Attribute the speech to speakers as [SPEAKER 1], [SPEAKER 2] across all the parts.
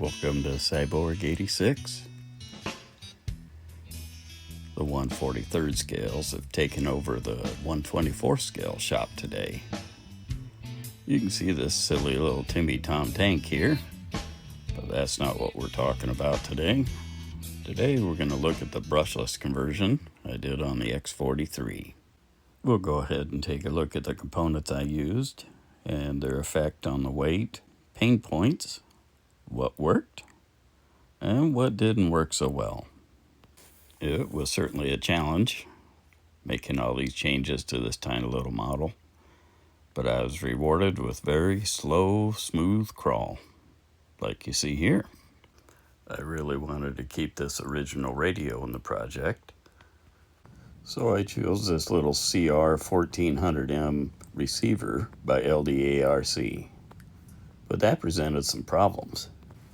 [SPEAKER 1] Welcome to Cyborg 86. The 1/43 scales have taken over the 1/24 scale shop today. You can see this silly little Timmy Tom tank here, but that's not what we're talking about today. Today we're going to look at the brushless conversion I did on the X43. We'll go ahead and take a look at the components I used and their effect on the weight, pain points, what worked, and what didn't work so well. It was certainly a challenge making all these changes to this tiny little model, but I was rewarded with very slow, smooth crawl, like you see here. I really wanted to keep this original radio in the project, so I chose this little CR1400M receiver by Ldarc, but that presented some problems.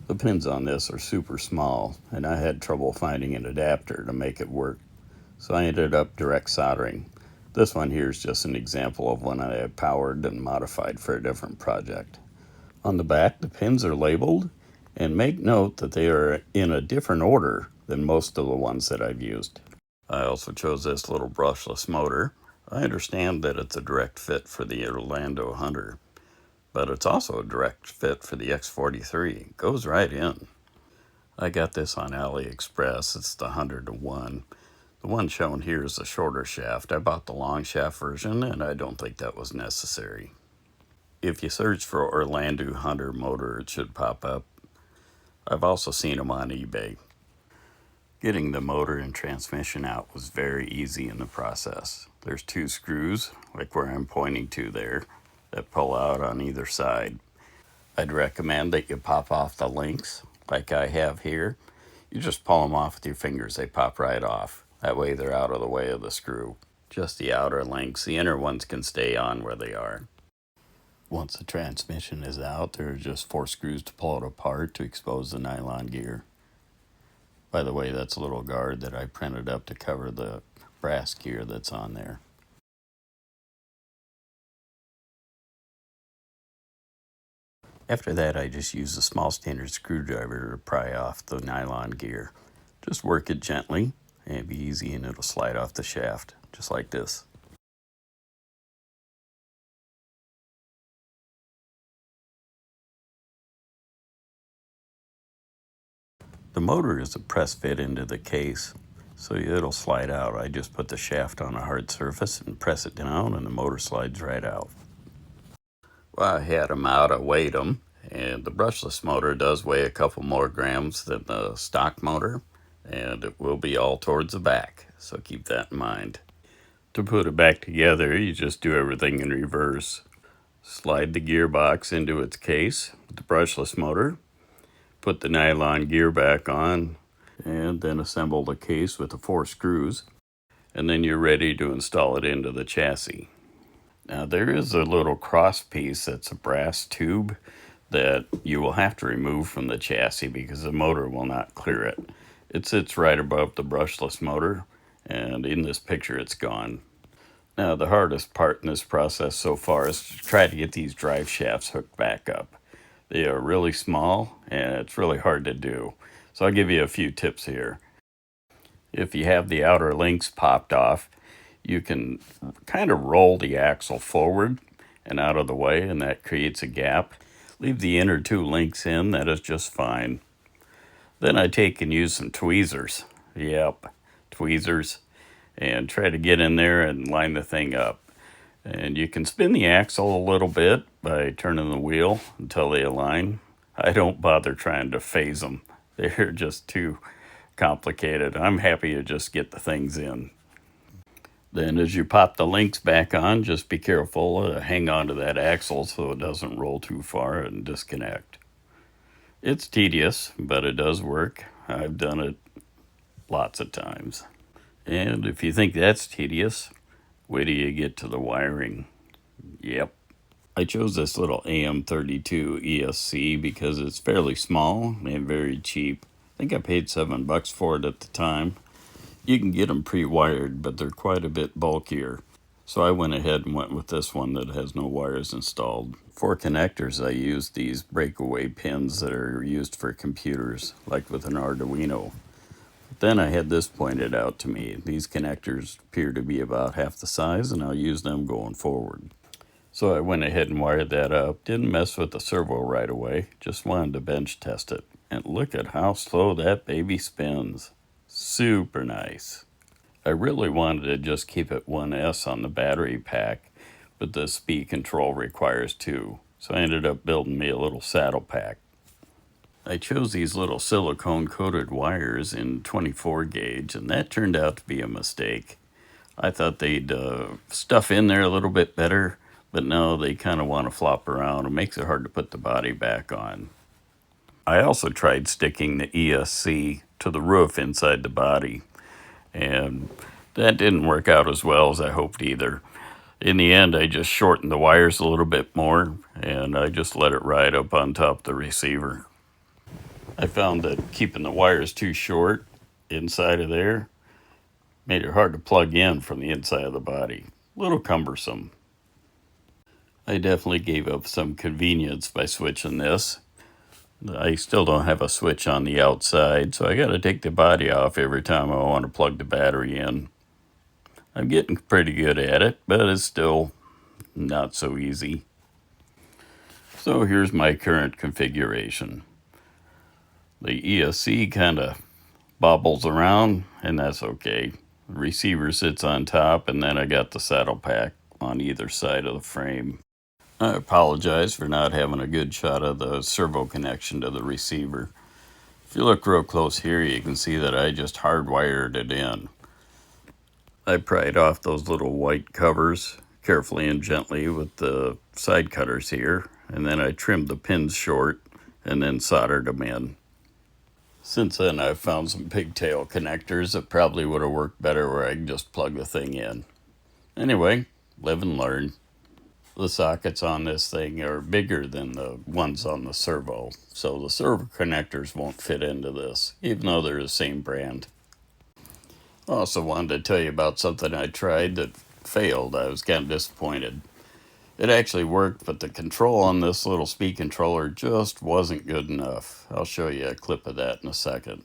[SPEAKER 1] The pins on this are super small, and I had trouble finding an adapter to make it work, so I ended up direct soldering. This one here is just an example of one I have powered and modified for a different project. On the back, the pins are labeled, and make note that they are in a different order than most of the ones that I've used. I also chose this little brushless motor. I understand that it's a direct fit for the Orlando Hunter, but it's also a direct fit for the X43. It goes right in. I got this on AliExpress. It's the 100-to-1. The one shown here is the shorter shaft. I bought the long shaft version, and I don't think that was necessary. If you search for Orlando Hunter motor, it should pop up. I've also seen them on eBay. Getting the motor and transmission out was very easy in the process. There's 2 screws, like where I'm pointing to there, that pull out on either side. I'd recommend that you pop off the links, like I have here. You just pull them off with your fingers. They pop right off. That way they're out of the way of the screw. Just the outer links. The inner ones can stay on where they are. Once the transmission is out, there are just 4 screws to pull it apart to expose the nylon gear. By the way, that's a little guard that I printed up to cover the brass gear that's on there. After that, I just use a small standard screwdriver to pry off the nylon gear. Just work it gently, and it'll be easy, and it'll slide off the shaft, just like this. The motor is a press fit into the case, so it'll slide out. I just put the shaft on a hard surface and press it down, and the motor slides right out. Well, I had them out, I weighed them, and the brushless motor does weigh a couple more grams than the stock motor, and it will be all towards the back, so keep that in mind. To put it back together, you just do everything in reverse. Slide the gearbox into its case with the brushless motor, put the nylon gear back on, and then assemble the case with the 4 screws, and then you're ready to install it into the chassis. Now there is a little cross piece that's a brass tube that you will have to remove from the chassis because the motor will not clear it. It sits right above the brushless motor, and in this picture it's gone. Now the hardest part in this process so far is to try to get these drive shafts hooked back up. They are really small and it's really hard to do. So I'll give you a few tips here. If you have the outer links popped off, you can kind of roll the axle forward and out of the way, and that creates a gap. Leave the inner 2 links in, that is just fine. Then I take and use some tweezers. Yep, tweezers. And try to get in there and line the thing up. And you can spin the axle a little bit by turning the wheel until they align. I don't bother trying to phase them. They're just too complicated. I'm happy to just get the things in. Then as you pop the links back on, just be careful to hang on to that axle so it doesn't roll too far and disconnect. It's tedious, but it does work. I've done it lots of times. And if you think that's tedious, wait till you get to the wiring. Yep. I chose this little AM32 ESC because it's fairly small and very cheap. I think I paid $7 for it at the time. You can get them pre-wired, but they're quite a bit bulkier. So I went ahead and went with this one that has no wires installed. For connectors, I used these breakaway pins that are used for computers, like with an Arduino. Then I had this pointed out to me. These connectors appear to be about half the size, and I'll use them going forward. So I went ahead and wired that up. Didn't mess with the servo right away. Just wanted to bench test it. And look at how slow that baby spins. Super nice. I really wanted to just keep it 1S on the battery pack, but the speed control requires 2. So I ended up building me a little saddle pack. I chose these little silicone coated wires in 24 gauge, and that turned out to be a mistake. I thought they'd stuff in there a little bit better, but no, they kind of want to flop around. It makes it hard to put the body back on. I also tried sticking the ESC to the roof inside the body, and that didn't work out as well as I hoped either. In the end, I just shortened the wires a little bit more, and I just let it ride up on top of the receiver. I found that keeping the wires too short inside of there made it hard to plug in from the inside of the body. A little cumbersome. I definitely gave up some convenience by switching this. I still don't have a switch on the outside, so I got to take the body off every time I want to plug the battery in. I'm getting pretty good at it, but it's still not so easy. So here's my current configuration. The ESC kind of bobbles around, and that's okay. The receiver sits on top, and then I got the saddle pack on either side of the frame. I apologize for not having a good shot of the servo connection to the receiver. If you look real close here, you can see that I just hardwired it in. I pried off those little white covers carefully and gently with the side cutters here, and then I trimmed the pins short and then soldered them in. Since then, I've found some pigtail connectors that probably would have worked better where I can just plug the thing in. Anyway, live and learn. The sockets on this thing are bigger than the ones on the servo, so the servo connectors won't fit into this, even though they're the same brand. I also wanted to tell you about something I tried that failed. I was kind of disappointed. It actually worked, but the control on this little speed controller just wasn't good enough. I'll show you a clip of that in a second.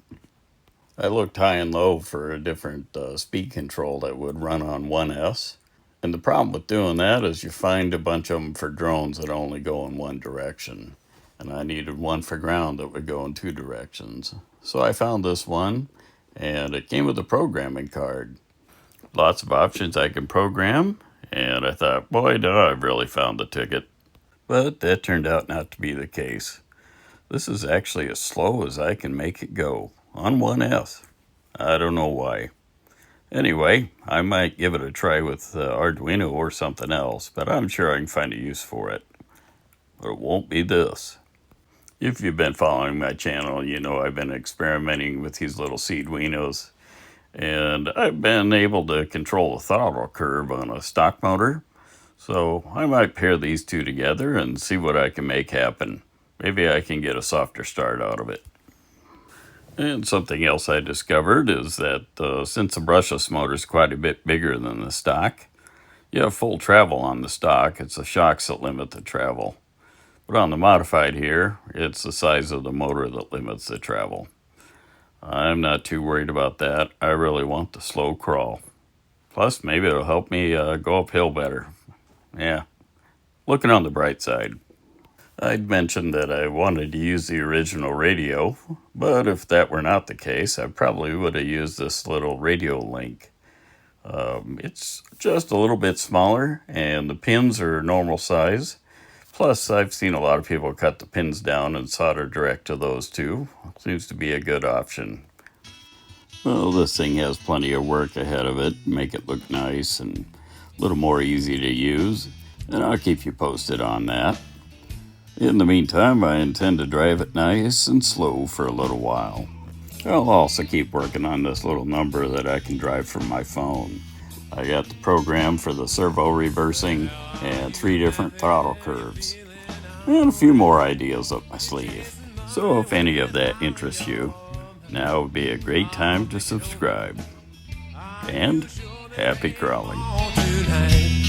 [SPEAKER 1] I looked high and low for a different speed control that would run on 1S. And the problem with doing that is you find a bunch of them for drones that only go in one direction. And I needed one for ground that would go in 2 directions. So I found this one, and it came with a programming card. Lots of options I can program. And I thought, boy, no, I've really found the ticket. But that turned out not to be the case. This is actually as slow as I can make it go on 1S. I don't know why. Anyway, I might give it a try with Arduino or something else, but I'm sure I can find a use for it. But it won't be this. If you've been following my channel, you know I've been experimenting with these little Seedwinos. And I've been able to control the throttle curve on a stock motor. So I might pair these two together and see what I can make happen. Maybe I can get a softer start out of it. And something else I discovered is that since the brushless motor is quite a bit bigger than the stock, you have full travel on the stock. It's the shocks that limit the travel. But on the modified here, it's the size of the motor that limits the travel. I'm not too worried about that. I really want the slow crawl. Plus, maybe it'll help me go uphill better. Yeah, looking on the bright side. I'd mentioned that I wanted to use the original radio, but if that were not the case, I probably would have used this little radio link. It's just a little bit smaller, and the pins are normal size. Plus, I've seen a lot of people cut the pins down and solder direct to those too. Seems to be a good option. Well, this thing has plenty of work ahead of it. Make it look nice and a little more easy to use. And I'll keep you posted on that. In the meantime, I intend to drive it nice and slow for a little while. I'll also keep working on this little number that I can drive from my phone. I got the program for the servo reversing and 3 different throttle curves. And a few more ideas up my sleeve. So if any of that interests you, now would be a great time to subscribe. And Happy crawling.
[SPEAKER 2] Tonight.